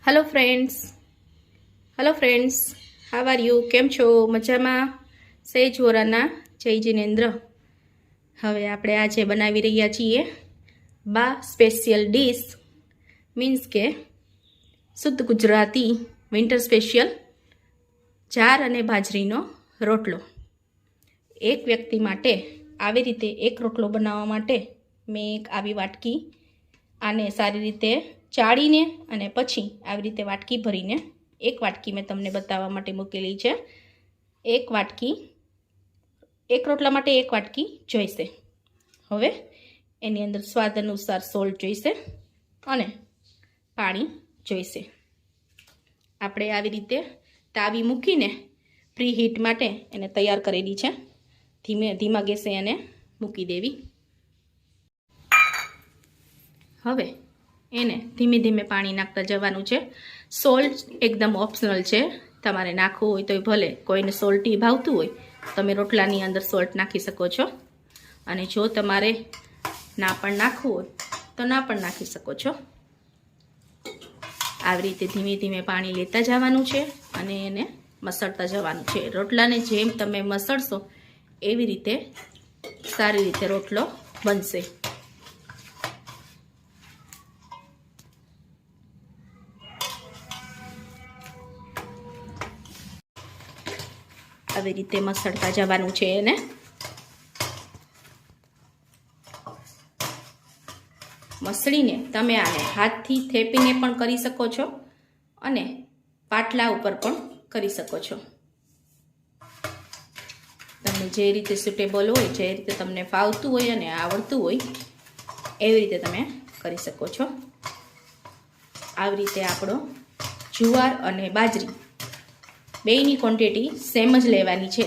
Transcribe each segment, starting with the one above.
Hello friends how are you? કેમ છો? મજામાં? સેજ વોરાના જય જિનેન્દ્ર. હવે આપણે આજે બનાવી રહ્યા છીએ બા સ્પેશિયલ ડીશ, મીન્સ કે શુદ્ધ ગુજરાતી વિન્ટર સ્પેશિયલ જાર અને બાજરીનો રોટલો. એક વ્યક્તિ માટે આવી રીતે એક રોટલો બનાવવા માટે મેં એક આવી વાટકી આને સારી રીતે ચાળીને અને પછી આવી રીતે વાટકી ભરીને એક વાટકી મેં તમને બતાવવા માટે મૂકેલી છે. એક રોટલા માટે એક વાટકી જોઈશે. હવે એની અંદર સ્વાદ અનુસાર સોલ્ટ જોઈશે અને પાણી જોઈશે. આપણે આવી રીતે તાવી મૂકીને પ્રી હીટ માટે એને તૈયાર કરેલી છે. ધીમા ગેસે એને મૂકી દેવી. હવે એને ધીમે ધીમે પાણી નાખતા જવાનું છે. સોલ્ટ એકદમ ઓપ્શનલ છે, તમારે નાખવું હોય તો ભલે. કોઈને સોલ્ટી ભાવતું હોય તમે રોટલાની અંદર સોલ્ટ નાખી શકો છો, અને જો તમારે ના પણ નાખવું હોય તો ના પણ નાખી શકો છો. આવી રીતે ધીમે ધીમે પાણી લેતા જવાનું છે અને એને મસળતા જવાનું છે. રોટલાને જેમ તમે મસળશો એવી રીતે સારી રીતે રોટલો બનશે. આવી રીતે મસળતા જવાનું છે એને. મસળીને તમે આને હાથથી થેપીને પણ કરી શકો છો અને પાટલા ઉપર પણ કરી શકો છો. તમને જે રીતે સુટેબલ હોય, જે રીતે તમને ફાવતું હોય અને આવડતું હોય એવી રીતે તમે કરી શકો છો. આવી રીતે આપણો જુવાર અને બાજરી બેયની ક્વોન્ટિટી સેમ જ લેવાની છે.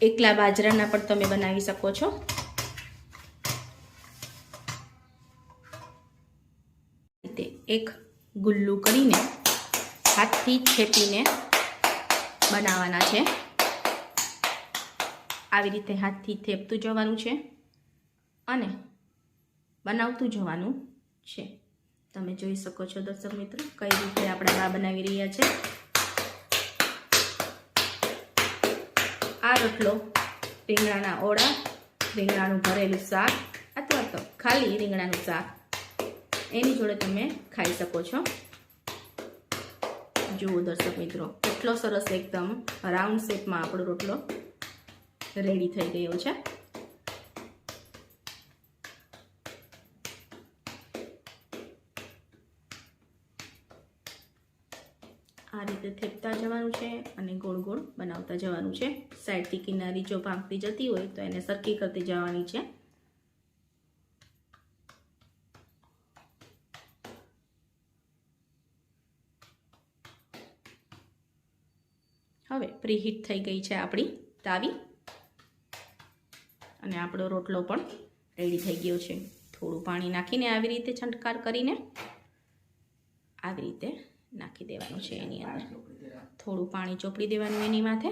એકલા બાજરાના પણ તમે બનાવી શકો છો. રીતે એક ગુલ્લું કરીને હાથથી થેપીને બનાવવાના છે. આવી રીતે હાથથી થેપતું જવાનું છે અને બનાવતું જવાનું છે. તમે જોઈ શકો છો દર્શક મિત્રો કઈ રીતે આપણા બા બનાવી રહ્યા છે. આ રોટલો રીંગણાના ઓળા, રીંગણાનું ભરેલું શાક અથવા તો ખાલી રીંગણાનું શાક એની જોડે તમે ખાઈ શકો છો. જુઓ દર્શક મિત્રો કેટલો સરસ એકદમ રાઉન્ડ શેપમાં આપણો રોટલો રેડી થઈ ગયો છે. આ રીતે થેપતા જવાનું છે અને ગોળ ગોળ બનાવતા જવાનું છે. સાઈડથી કિનારી જો ભાંગતી જતી હોય તો એને સરખી કરતી જવાની છે. હવે પ્રીહીટ થઈ ગઈ છે આપણી તાવી અને આપણો રોટલો પણ રેડી થઈ ગયો છે. થોડું પાણી નાખીને આવી રીતે છંટકાર કરીને આવી રીતે નાખી દેવાનું છે. એની અંદર થોડું પાણી ચોપડી દેવાનું એની માથે.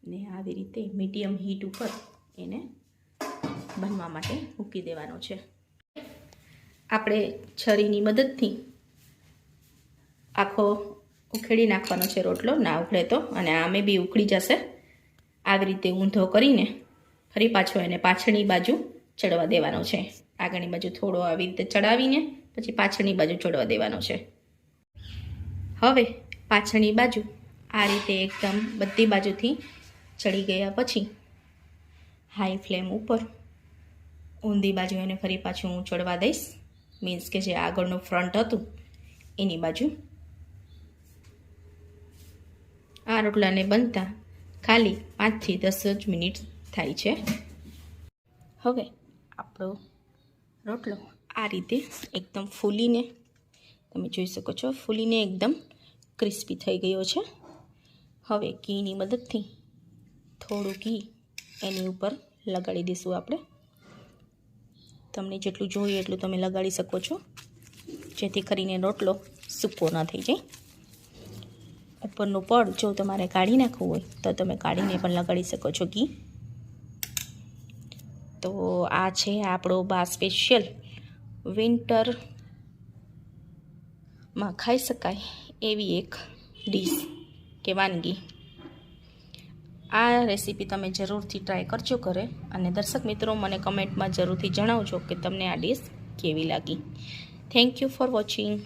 ને આવી રીતે મીડિયમ હીટ ઉપર એને બનવા માટે મૂકી દેવાનો છે. આપણે છરીની મદદથી આખો ઉખેડી નાખવાનો છે રોટલો, ના ઉખડે તો, અને આમે બી ઉખડી જશે. આવી રીતે ઊંધો કરીને ફરી પાછો એને પાછળની બાજુ ચડવા દેવાનો છે. આગળની બાજુ થોડો આવી રીતે ચડાવીને પછી પાછળની બાજુ ચડવા દેવાનો છે. હવે પાછળની બાજુ આ રીતે એકદમ બધી બાજુથી ચડી ગયા પછી હાઈ ફ્લેમ ઉપર ઊંધી બાજુ એને ફરી પાછું હું ચડવા દઈશ. મીન્સ કે જે આગળનું ફ્રન્ટ હતું એની બાજુ. આ રોટલાને બનતા ખાલી 5 થી 10 જ મિનિટ થાય છે. હવે આપણો રોટલો આ રીતે એકદમ ફૂલીને તમે જોઈ શકો છો, ફૂલીને એકદમ ક્રિસ્પી થઈ ગયો છે. હવે ઘીની મદદથી થોડું ઘી એની ઉપર લગાડી દઈશું આપણે. તમને જેટલું જોઈએ એટલું તમે લગાડી શકો છો, જેથી કરીને રોટલો સૂકો ન થઈ જાય. ઉપરનું પડ જો તમારે કાઢી નાખવું હોય તો તમે કાઢીને પણ લગાડી શકો છો ઘી. તો આ છે આપણો બા સ્પેશિયલ વિન્ટરમાં ખાઈ શકાય એવી એક ડીશ કે વાનગી. આ રેસીપી તમે જરૂરથી ટ્રાય કરજો ઘરે, અને દર્શક મિત્રો મને કમેન્ટમાં જરૂરથી જણાવજો કે તમને આ ડીશ કેવી લાગી. Thank you for watching.